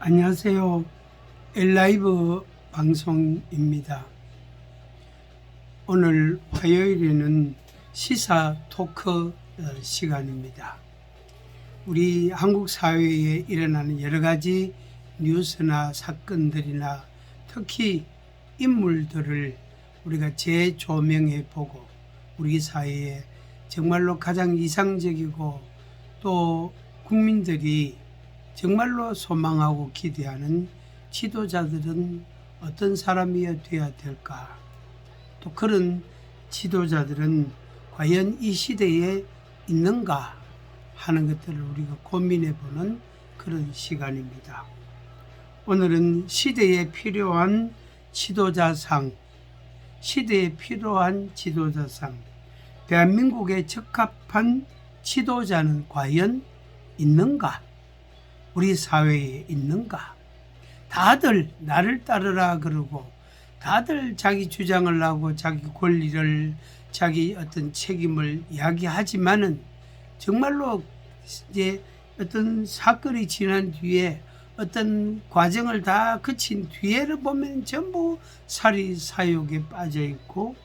안녕하세요. 엘라이브 방송입니다. 오늘 화요일에는 시사 토크 시간입니다. 우리 한국 사회에 일어나는 여러 가지 뉴스나 사건들이나 특히 인물들을 우리가 재조명해 보고 우리 사회에 정말로 가장 이상적이고 또 국민들이 정말로 소망하고 기대하는 지도자들은 어떤 사람이 되어야 될까? 또 그런 지도자들은 과연 이 시대에 있는가 하는 것들을 우리가 고민해 보는 그런 시간입니다. 오늘은 시대에 필요한 지도자상, 대한민국에 적합한 지도자는 과연 있는가? 우리 사회에 있는가? 다들 나를 따르라 그러고 다들 자기 주장을 하고 자기 권리를 자기 어떤 책임을 이야기하지만은 정말로 이제 어떤 사건이 지난 뒤에 어떤 과정을 다 거친 뒤에를 보면 전부 사리 사욕에 빠져 있고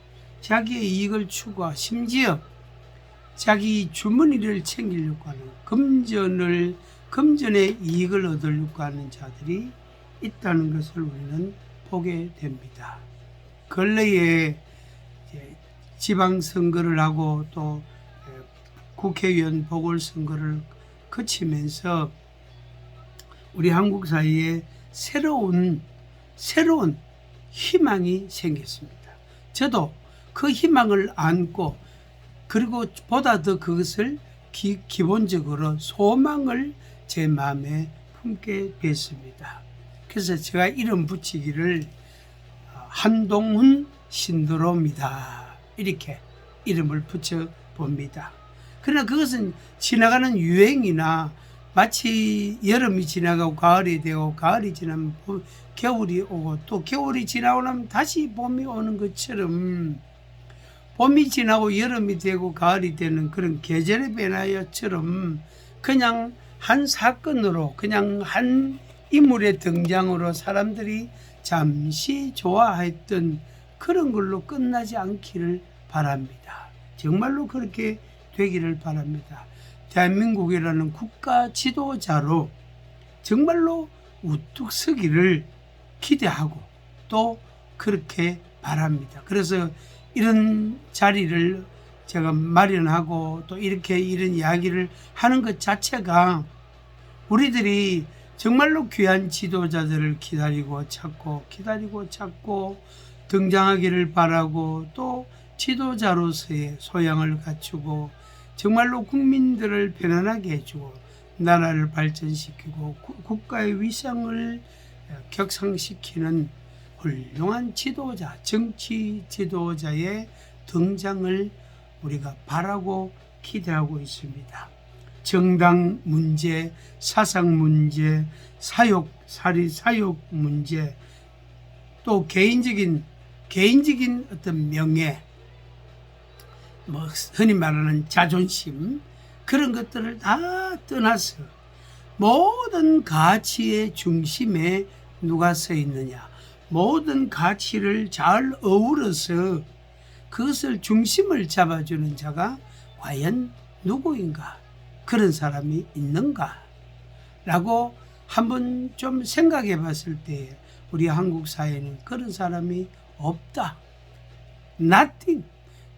자기의 이익을 추구하고 심지어 자기 주머니를 챙기려고 하는 금전의 이익을 얻으려고 하는 자들이 있다는 것을 우리는 보게 됩니다. 근래에 지방선거를 하고 또 국회의원 보궐선거를 거치면서 우리 한국 사회에 새로운 희망이 생겼습니다. 저도 그 희망을 안고 그리고 보다 더 그것을 기본적으로 소망을 제 마음에 품게 됐습니다. 그래서 제가 이름 붙이기를 한동훈 신드롬이다 이렇게 이름을 붙여봅니다. 그러나 그것은 지나가는 유행이나 마치 여름이 지나가고 가을이 되고 가을이 지나면 겨울이 오고 또 겨울이 지나고 나면 다시 봄이 오는 것처럼 봄이 지나고 여름이 되고 가을이 되는 그런 계절의 변화처럼 그냥 한 사건으로 그냥 한 인물의 등장으로 사람들이 잠시 좋아했던 그런 걸로 끝나지 않기를 바랍니다. 정말로 그렇게 되기를 바랍니다. 대한민국이라는 국가 지도자로 정말로 우뚝 서기를 기대하고 또 그렇게 바랍니다. 그래서 이런 자리를 제가 마련하고 또 이렇게 이런 이야기를 하는 것 자체가 우리들이 정말로 귀한 지도자들을 기다리고 찾고 등장하기를 바라고 또 지도자로서의 소양을 갖추고 정말로 국민들을 편안하게 해주고 나라를 발전시키고 국가의 위상을 격상시키는 훌륭한 지도자, 정치 지도자의 등장을 우리가 바라고 기대하고 있습니다. 정당 문제, 사상 문제, 사육 문제, 또 개인적인 어떤 명예, 흔히 말하는 자존심, 그런 것들을 다 떠나서 모든 가치의 중심에 누가 서 있느냐, 모든 가치를 잘 어우러서 그것을 중심을 잡아주는 자가 과연 누구인가? 그런 사람이 있는가? 라고 한번 좀 생각해 봤을 때 우리 한국 사회는 그런 사람이 없다. Nothing.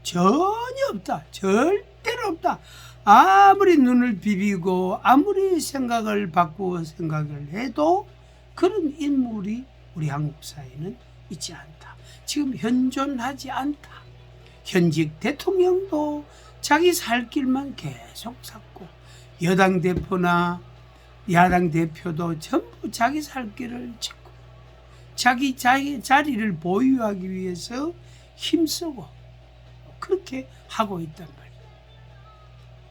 전혀 없다. 절대로 없다. 아무리 눈을 비비고 아무리 생각을 바꾸어 생각을 해도 그런 인물이 우리 한국 사회는 있지 않다. 지금 현존하지 않다. 현직 대통령도 자기 살 길만 계속 샀고 여당 대표나 야당 대표도 전부 자기 살 길을 찾고 자기 자리를 보유하기 위해서 힘쓰고 그렇게 하고 있단 말이에요.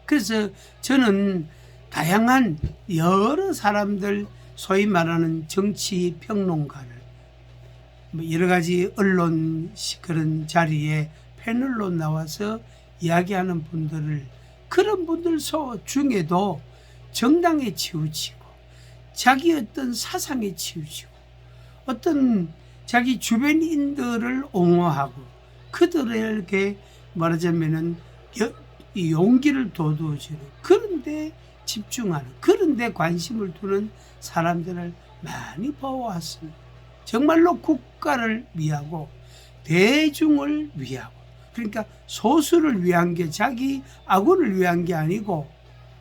그래서 저는 다양한 여러 사람들 소위 말하는 정치 평론가를 여러 가지 언론 그런 자리에 패널로 나와서 이야기하는 분들을 그런 분들 중에도 정당에 치우치고 자기 어떤 사상에 치우치고 어떤 자기 주변인들을 옹호하고 그들에게 말하자면은 용기를 돋워주는 그런데 집중하는 그런데 관심을 두는 사람들을 많이 보아왔습니다. 정말로 국가를 위하고 대중을 위하고 그러니까 소수를 위한 게 자기 아군을 위한 게 아니고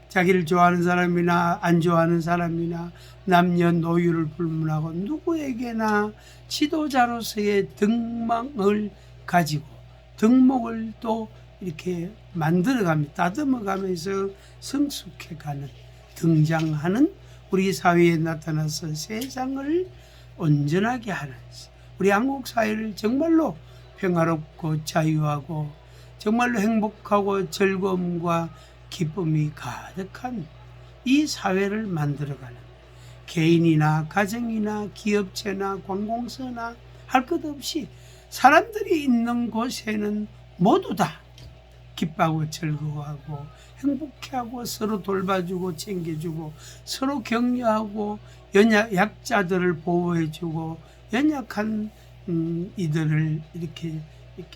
자기를 좋아하는 사람이나 안 좋아하는 사람이나 남녀노유를 불문하고 누구에게나 지도자로서의 등망을 가지고 등목을 또 이렇게 만들어가며 다듬어가면서 성숙해가는 등장하는 우리 사회에 나타나서 세상을 온전하게 하는 우리 한국 사회를 정말로 평화롭고 자유하고 정말로 행복하고 즐거움과 기쁨이 가득한 이 사회를 만들어가는 개인이나 가정이나 기업체나 관공서나 할 것 없이 사람들이 있는 곳에는 모두 다 기뻐하고 즐거워하고 행복해하고 서로 돌봐주고 챙겨주고 서로 격려하고 약자들을 보호해주고 연약한 이들을 이렇게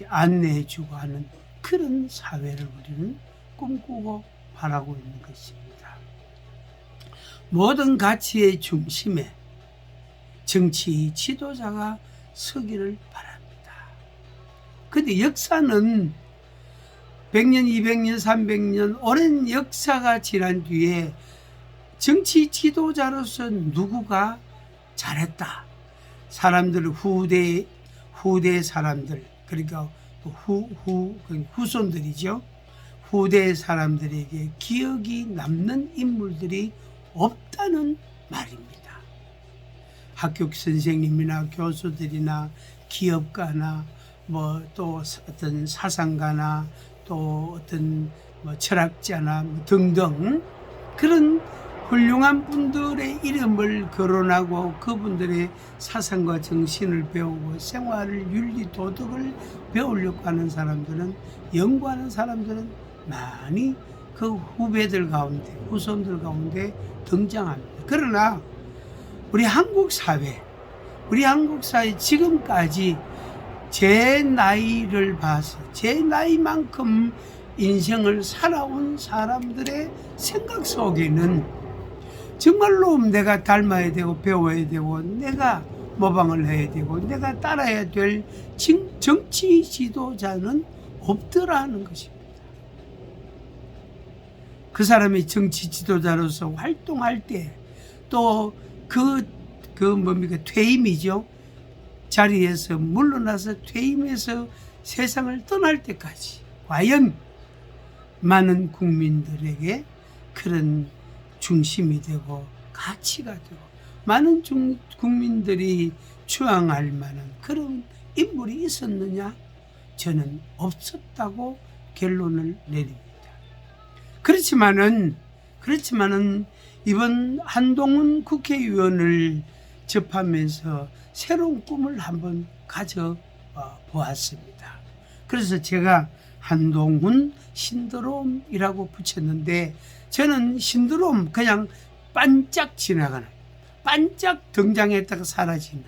안내해주고 하는 그런 사회를 우리는 꿈꾸고 바라고 있는 것입니다. 모든 가치의 중심에 정치 지도자가 서기를 바랍니다. 그런데 역사는 100년, 200년, 300년 오랜 역사가 지난 뒤에 정치 지도자로서 누구가 잘했다. 사람들 후대 사람들 그러니까 후손들이죠. 후대 사람들에게 기억이 남는 인물들이 없다는 말입니다. 학교 선생님이나 교수들이나 기업가나 뭐 또 어떤 사상가나 또 어떤 뭐 철학자나 뭐 등등 그런 훌륭한 분들의 이름을 거론하고 그분들의 사상과 정신을 배우고 생활을 윤리 도덕을 배우려고 하는 사람들은 연구하는 사람들은 많이 그 후배들 가운데 후손들 가운데 등장합니다. 그러나 우리 한국 사회 지금까지 제 나이를 봐서 제 나이만큼 인생을 살아온 사람들의 생각 속에는 정말로 내가 닮아야 되고 배워야 되고 내가 모방을 해야 되고 내가 따라야 될 정치 지도자는 없더라는 것입니다. 그 사람이 정치 지도자로서 활동할 때 또 뭡니까 퇴임이죠. 자리에서 물러나서 퇴임해서 세상을 떠날 때까지 과연 많은 국민들에게 그런 중심이 되고 가치가 되고 많은 국민들이 추앙할 만한 그런 인물이 있었느냐? 저는 없었다고 결론을 내립니다. 그렇지만은 이번 한동훈 국회의원을 접하면서 새로운 꿈을 한번 가져 보았습니다. 그래서 제가 한동훈 신드롬이라고 붙였는데 저는 신드롬 그냥 반짝 지나가는 반짝 등장했다가 사라지는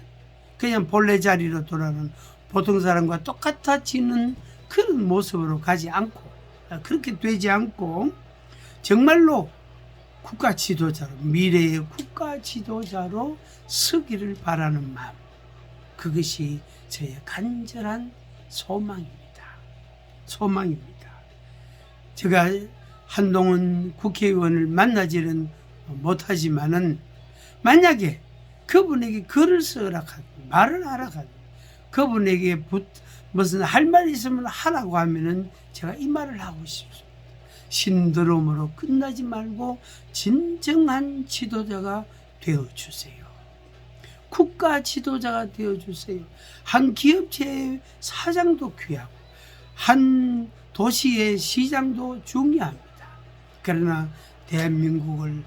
그냥 본래 자리로 돌아오는 보통 사람과 똑같아지는 그런 모습으로 가지 않고 그렇게 되지 않고 정말로 국가 지도자로 미래의 국가 지도자로 서기를 바라는 마음 그것이 저의 간절한 소망입니다. 제가 한동훈 국회의원을 만나지는 못하지만은 만약에 그분에게 글을 쓰라 하고 말을 하라 하고 그분에게 무슨 할 말이 있으면 하라고 하면은 제가 이 말을 하고 싶습니다. 신드롬으로 끝나지 말고 진정한 지도자가 되어주세요. 국가 지도자가 되어주세요. 한 기업체의 사장도 귀하고 한 도시의 시장도 중요합니다. 그러나 대한민국을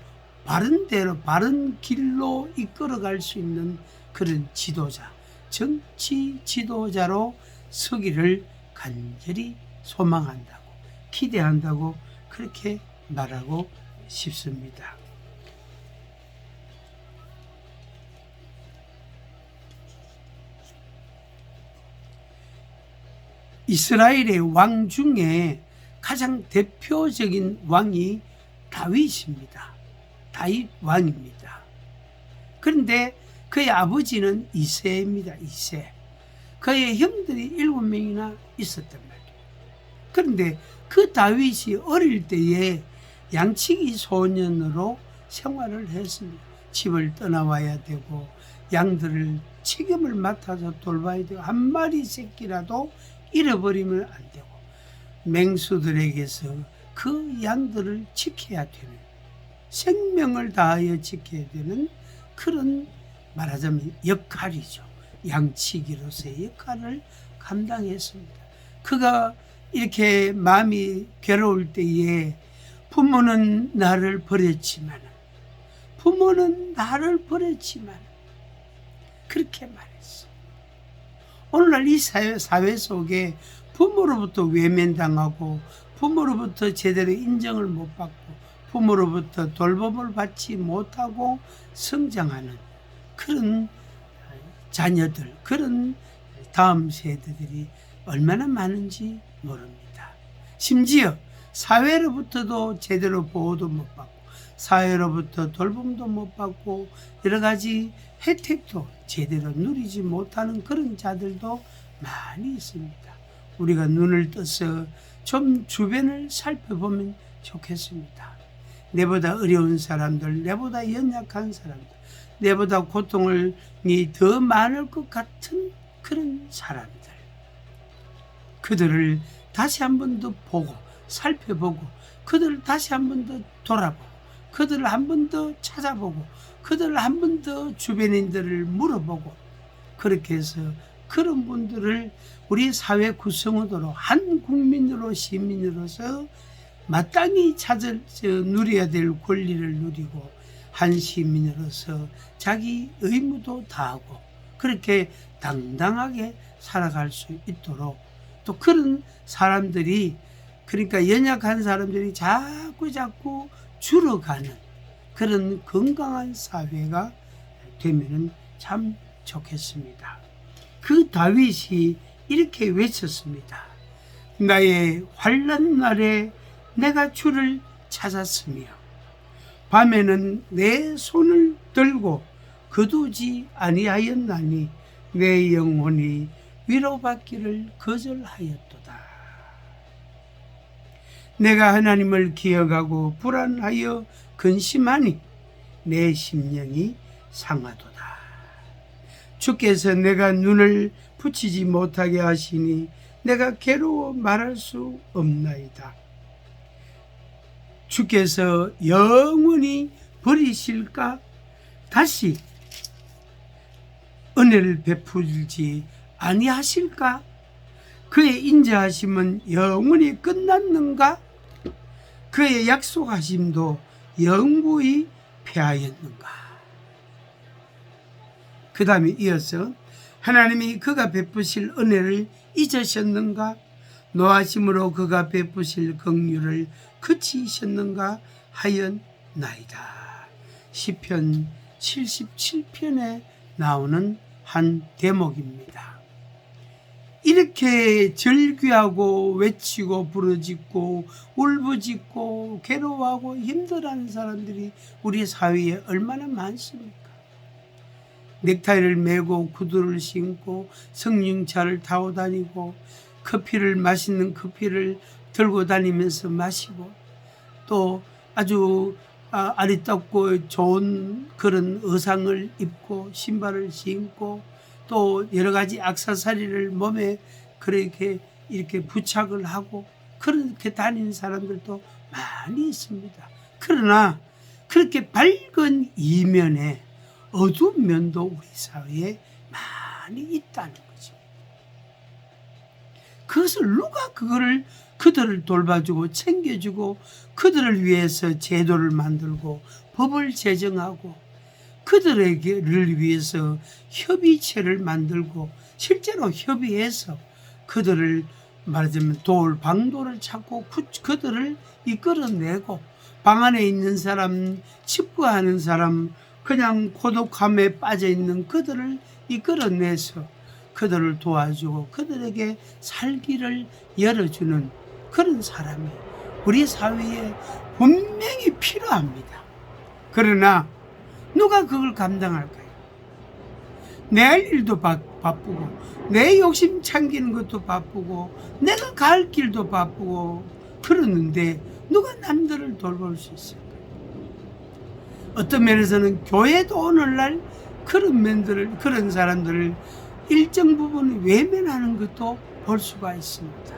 바른 대로 바른 길로 이끌어갈 수 있는 그런 지도자, 정치 지도자로 서기를 간절히 소망한다고 기대한다고 그렇게 말하고 싶습니다. 이스라엘의 왕 중에 가장 대표적인 왕이 다윗입니다. 다윗 왕입니다. 그런데 그의 아버지는 이새입니다. 이새. 그의 형들이 7명이나 있었단 말이에요. 그런데 그 다윗이 어릴 때에 양치기 소년으로 생활을 했습니다. 집을 떠나와야 되고 양들을 책임을 맡아서 돌봐야 되고 한 마리 새끼라도 잃어버리면 안 되고 맹수들에게서 그 양들을 지켜야 되는, 생명을 다하여 지켜야 되는 그런 말하자면 역할이죠. 양치기로서의 역할을 감당했습니다. 그가 이렇게 마음이 괴로울 때에 부모는 나를 버렸지만 그렇게 말했어. 오늘날 이 사회 속에 부모로부터 외면당하고 부모로부터 제대로 인정을 못 받고 부모로부터 돌봄을 받지 못하고 성장하는 그런 자녀들, 그런 다음 세대들이 얼마나 많은지 모릅니다. 심지어 사회로부터도 제대로 보호도 못 받고 사회로부터 돌봄도 못 받고 여러 가지 혜택도 제대로 누리지 못하는 그런 자들도 많이 있습니다. 우리가 눈을 떠서 좀 주변을 살펴보면 좋겠습니다. 내보다 어려운 사람들, 내보다 연약한 사람들, 내보다 고통이 더 많을 것 같은 그런 사람들, 그들을 다시 한 번 더 보고 살펴보고 그들을 다시 한 번 더 돌아보고 그들을 한 번 더 찾아보고 그들을 한 번 더 주변인들을 물어보고 그렇게 해서 그런 분들을 우리 사회 구성원으로 한 국민으로 시민으로서 마땅히 누려야 될 권리를 누리고 한 시민으로서 자기 의무도 다하고 그렇게 당당하게 살아갈 수 있도록 또 그런 사람들이, 그러니까 연약한 사람들이 자꾸 줄어가는 그런 건강한 사회가 되면 참 좋겠습니다. 그 다윗이 이렇게 외쳤습니다. 나의 환난 날에 내가 주를 찾았으며 밤에는 내 손을 들고 거두지 아니하였나니 내 영혼이 위로받기를 거절하였도다. 내가 하나님을 기억하고 불안하여 근심하니 내 심령이 상하도다. 주께서 내가 눈을 붙이지 못하게 하시니 내가 괴로워 말할 수 없나이다. 주께서 영원히 버리실까? 다시 은혜를 베풀지 아니하실까? 그의 인자하심은 영원히 끝났는가? 그의 약속하심도 영구히 패하였는가? 그 다음에 이어서 하나님이 그가 베푸실 은혜를 잊으셨는가? 노하심으로 그가 베푸실 긍휼을 그치셨는가 하였나이다. 시편 77편에 나오는 한 대목입니다. 이렇게 절규하고 외치고 부르짖고 울부짖고 괴로워하고 힘들어하는 사람들이 우리 사회에 얼마나 많습니까? 넥타이를 메고 구두를 신고 성령차를 타고 다니고 맛있는 커피를 들고 다니면서 마시고 또 아주 아리따고 좋은 그런 의상을 입고 신발을 신고 또 여러 가지 액세서리를 몸에 그렇게 이렇게 부착을 하고 그렇게 다니는 사람들도 많이 있습니다. 그러나 그렇게 밝은 이면에 어두운 면도 우리 사회에 많이 있다는 거죠. 그것을 누가 그들을 돌봐주고 챙겨주고 그들을 위해서 제도를 만들고 법을 제정하고 그들을 위해서 협의체를 만들고 실제로 협의해서 그들을 말하자면 도울 방도를 찾고 그들을 이끌어내고 방 안에 있는 사람, 집구하는 사람, 그냥 고독함에 빠져있는 그들을 이끌어내서 그들을 도와주고 그들에게 살기를 열어주는 그런 사람이 우리 사회에 분명히 필요합니다. 그러나 누가 그걸 감당할까요? 내 할 일도 바쁘고 내 욕심 참기는 것도 바쁘고 내가 갈 길도 바쁘고 그러는데 누가 남들을 돌볼 수 있을까요? 어떤 면에서는 교회도 오늘날 그런 사람들을 일정 부분 외면하는 것도 볼 수가 있습니다.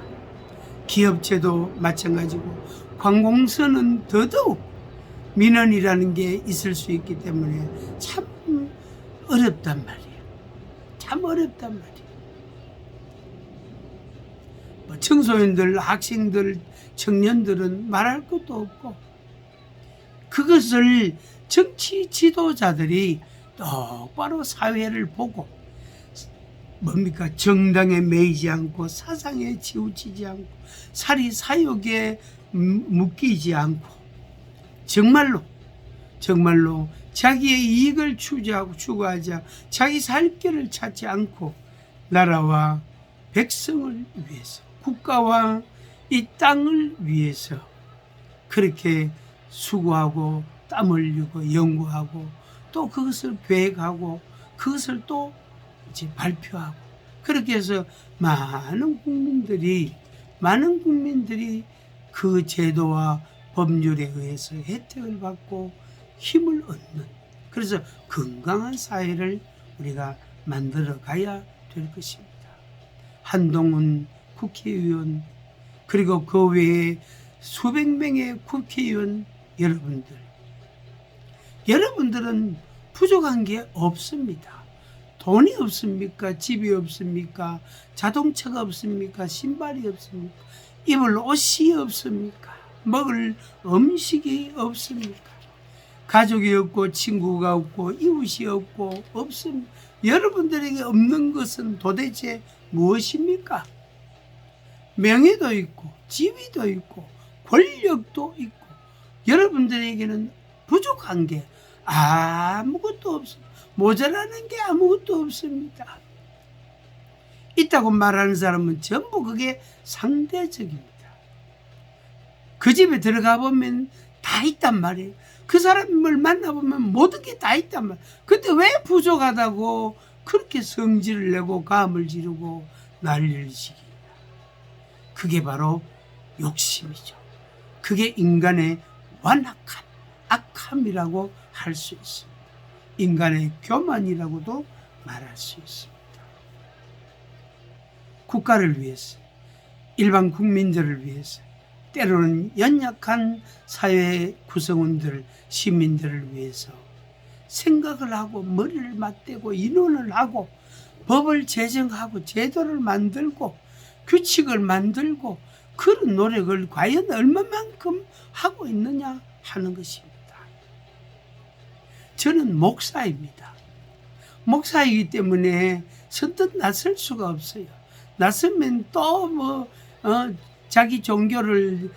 기업체도 마찬가지고 관공서는 더더욱 민원이라는 게 있을 수 있기 때문에 참 어렵단 말이에요. 참 어렵단 말이에요. 청소년들, 학생들, 청년들은 말할 것도 없고 그것을 정치 지도자들이 똑바로 사회를 보고 뭡니까? 정당에 매이지 않고 사상에 치우치지 않고 사리사욕에 묶이지 않고 정말로 자기의 이익을 추구하자 자기 살 길을 찾지 않고 나라와 백성을 위해서 국가와 이 땅을 위해서 그렇게 수고하고 땀 흘리고 연구하고 또 그것을 계획하고 그것을 또 이제 발표하고 그렇게 해서 많은 국민들이 그 제도와 법률에 의해서 혜택을 받고 힘을 얻는 그래서 건강한 사회를 우리가 만들어 가야 될 것입니다. 한동훈 국회의원 그리고 그 외에 수백 명의 국회의원 여러분들은 부족한 게 없습니다. 돈이 없습니까? 집이 없습니까? 자동차가 없습니까? 신발이 없습니까? 입을 옷이 없습니까? 먹을 음식이 없습니까? 가족이 없고 친구가 없고 이웃이 없고 없습니다. 여러분들에게 없는 것은 도대체 무엇입니까? 명예도 있고 지위도 있고 권력도 있고 여러분들에게는 부족한 게 아무것도 없습니다. 모자라는 게 아무것도 없습니다. 있다고 말하는 사람은 전부 그게 상대적입니다. 그 집에 들어가 보면 다 있단 말이에요. 그 사람을 만나보면 모든 게 다 있단 말이에요. 근데 왜 부족하다고 그렇게 성질을 내고 감을 지르고 난리를 치기냐. 그게 바로 욕심이죠. 그게 인간의 완악함, 악함이라고 할 수 있습니다. 인간의 교만이라고도 말할 수 있습니다. 국가를 위해서, 일반 국민들을 위해서, 때로는 연약한 사회 구성원들, 시민들을 위해서 생각을 하고 머리를 맞대고 인원을 하고 법을 제정하고 제도를 만들고 규칙을 만들고 그런 노력을 과연 얼마만큼 하고 있느냐 하는 것입니다. 저는 목사입니다. 목사이기 때문에 선뜻 나설 수가 없어요. 나서면 또 자기 종교를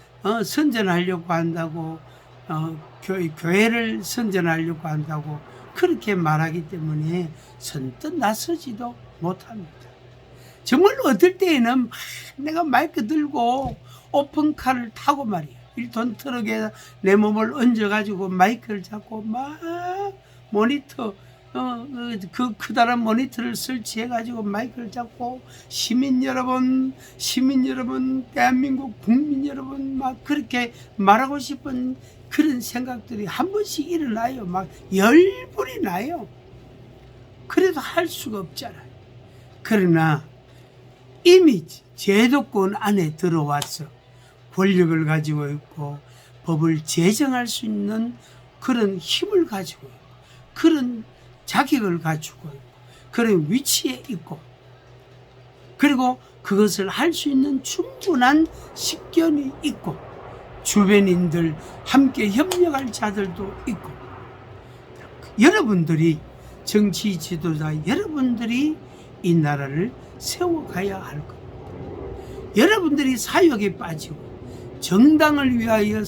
선전하려고 한다고 교회를 선전하려고 한다고 그렇게 말하기 때문에 선뜻 나서지도 못합니다. 정말로 어떨 때에는 내가 마이크 들고 오픈카를 타고 말이에요. 1톤 트럭에 내 몸을 얹어가지고 마이크를 잡고 막 모니터 그 크다란 모니터를 설치해가지고 마이크를 잡고 시민 여러분, 대한민국 국민 여러분 막 그렇게 말하고 싶은 그런 생각들이 한 번씩 일어나요. 막 열불이 나요. 그래도 할 수가 없잖아요. 그러나 이미 제도권 안에 들어와서 권력을 가지고 있고 법을 제정할 수 있는 그런 힘을 가지고 있고 그런 자격을 갖추고 있고 그런 위치에 있고 그리고 그것을 할 수 있는 충분한 식견이 있고 주변인들 함께 협력할 자들도 있고 여러분들이 정치 지도자 여러분들이 이 나라를 세워가야 할 겁니다. 여러분들이 사역에 빠지고 정당을 위하여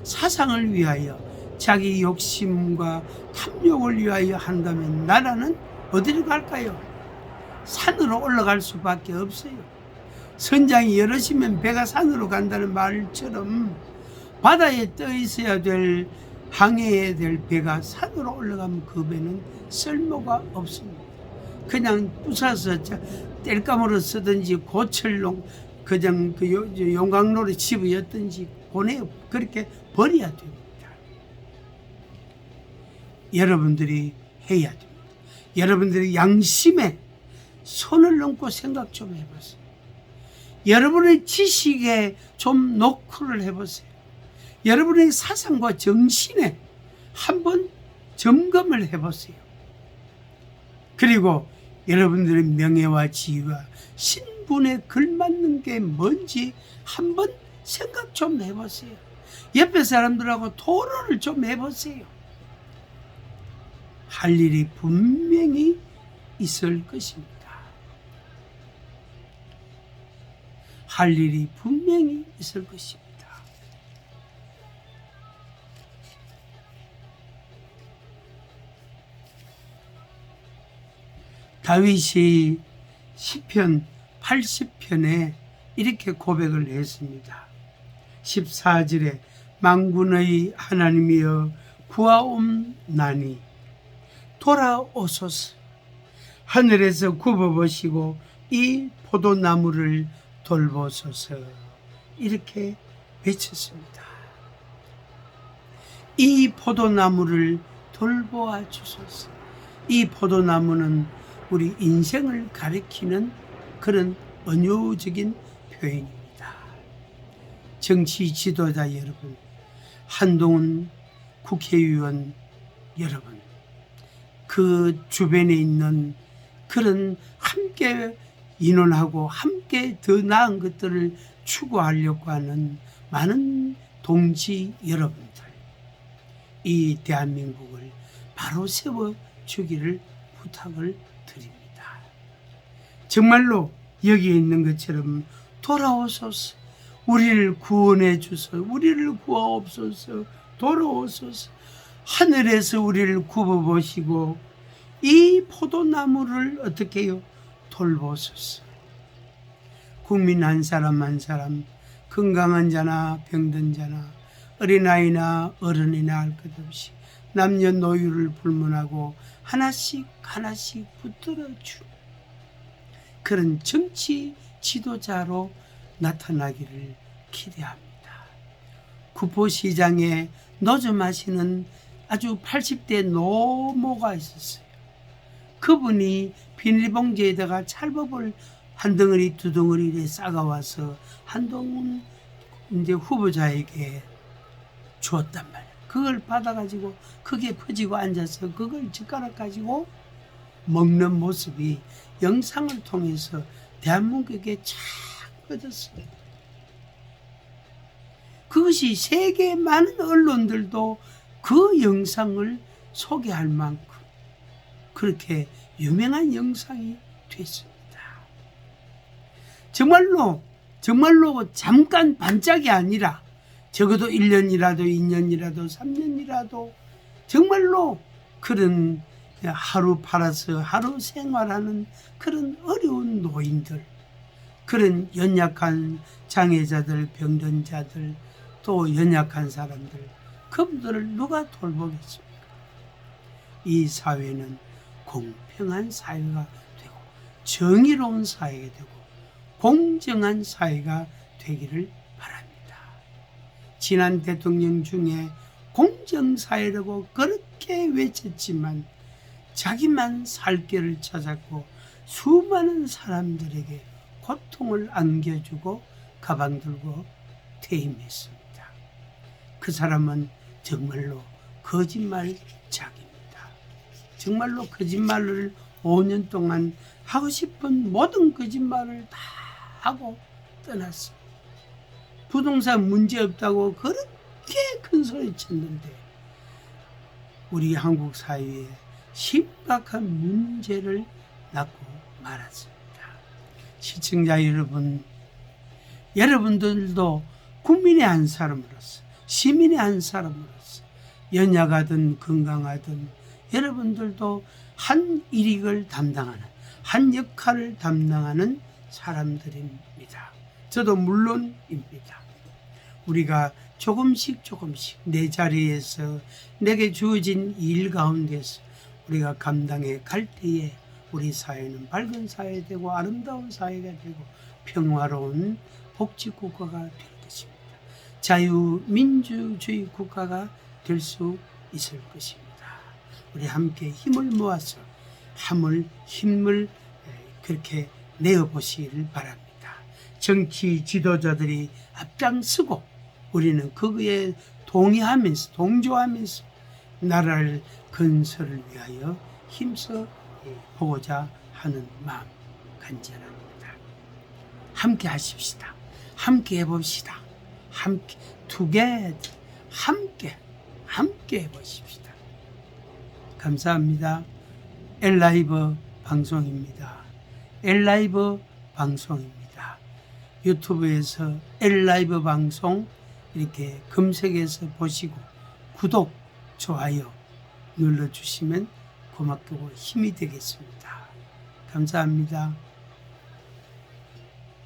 사상을 위하여 자기 욕심과 탐욕을 위하여 한다면 나라는 어디로 갈까요? 산으로 올라갈 수밖에 없어요. 선장이 여럿이면 배가 산으로 간다는 말처럼 바다에 떠 있어야 될, 항해해야 될 배가 산으로 올라가면 그 배는 쓸모가 없습니다. 그냥 부숴서 땔감으로 쓰든지 고철로 그냥 그 용광로를 집어였든지 보내, 그렇게 버려야 됩니다. 여러분들이 해야 됩니다. 여러분들이 양심에 손을 얹고 생각 좀 해보세요. 여러분의 지식에 좀 노크를 해보세요. 여러분의 사상과 정신에 한번 점검을 해보세요. 그리고 여러분들의 명예와 지위와 신분에 걸맞는 게 뭔지 한번 생각 좀 해보세요. 옆에 사람들하고 토론을 좀 해보세요. 할 일이 분명히 있을 것입니다. 할 일이 분명히 있을 것입니다. 다윗이 시편 80편에 이렇게 고백을 했습니다. 14절에 만군의 하나님이여 구하옵나니 돌아오소서. 하늘에서 굽어보시고 이 포도나무를 돌보소서. 이렇게 외쳤습니다. 이 포도나무를 돌보아 주소서. 이 포도나무는 우리 인생을 가리키는 그런 은유적인 표현입니다. 정치 지도자 여러분, 한동훈 국회의원 여러분, 그 주변에 있는 그런 함께 인원하고 함께 더 나은 것들을 추구하려고 하는 많은 동지 여러분들, 이 대한민국을 바로 세워주기를 부탁을 드립니다. 정말로 여기에 있는 것처럼 돌아오소서. 우리를 구원해 주소서. 우리를 구하옵소서. 돌아오소서. 하늘에서 우리를 굽어보시고 이 포도나무를 어떻게 해요? 돌보소서. 국민 한 사람 한 사람, 건강한 자나 병든 자나 어린아이나 어른이나 할 것 없이 남녀노유를 불문하고 하나씩 하나씩 붙들어주는 그런 정치 지도자로 나타나기를 기대합니다. 구포시장에 노점하시는 아주 80대 노모가 있었어요. 그분이 비닐봉지에다가 찰밥을 한 덩어리 두 덩어리에 싸가와서 한동훈 이제 후보자에게 주었단 말이에요. 그걸 받아가지고 그게 퍼지고 앉아서 그걸 젓가락 가지고 먹는 모습이 영상을 통해서 대한민국에 쫙 퍼졌습니다. 그것이 세계 많은 언론들도 그 영상을 소개할 만큼 그렇게 유명한 영상이 됐습니다. 정말로 잠깐 반짝이 아니라 적어도 1년이라도 2년이라도 3년이라도 정말로 그런 하루 팔아서 하루 생활하는 그런 어려운 노인들, 그런 연약한 장애자들, 병든자들, 또 연약한 사람들, 그분들을 누가 돌보겠습니까? 이 사회는 공평한 사회가 되고 정의로운 사회가 되고 공정한 사회가 되기를 바랍니다. 지난 대통령 중에 공정사회라고 그렇게 외쳤지만 자기만 살 길을 찾았고 수많은 사람들에게 고통을 안겨주고 가방 들고 퇴임했습니다. 그 사람은 정말로 거짓말장입니다. 정말로 거짓말을 5년 동안 하고 싶은 모든 거짓말을 다 하고 떠났습니다. 부동산 문제 없다고 그렇게 큰 소리 쳤는데 우리 한국 사회에 심각한 문제를 낳고 말았습니다. 시청자 여러분, 여러분들도 국민의 한 사람으로서, 시민의 한 사람으로서 연약하든 건강하든 여러분들도 한 일익을 담당하는, 한 역할을 담당하는 사람들입니다. 저도 물론입니다. 우리가 조금씩 내 자리에서 내게 주어진 일 가운데서 우리가 감당해 갈 때에 우리 사회는 밝은 사회 되고 아름다운 사회가 되고 평화로운 복지국가가 될 것입니다. 자유민주주의 국가가 될 수 있을 것입니다. 우리 함께 힘을 모아서 힘을 그렇게 내어보시기를 바랍니다. 정치 지도자들이 앞장서고 우리는 그거에 동조하면서 나라를 건설을 위하여 힘써 보고자 하는 마음 간절합니다. 함께 하십시다. 함께 해봅시다. 함께 together 함께 해보십시다. 감사합니다. 엘라이브 방송입니다. 엘라이브 방송입니다. 유튜브에서 엘라이브 방송 이렇게 검색해서 보시고 구독, 좋아요 눌러주시면 고맙고 힘이 되겠습니다. 감사합니다.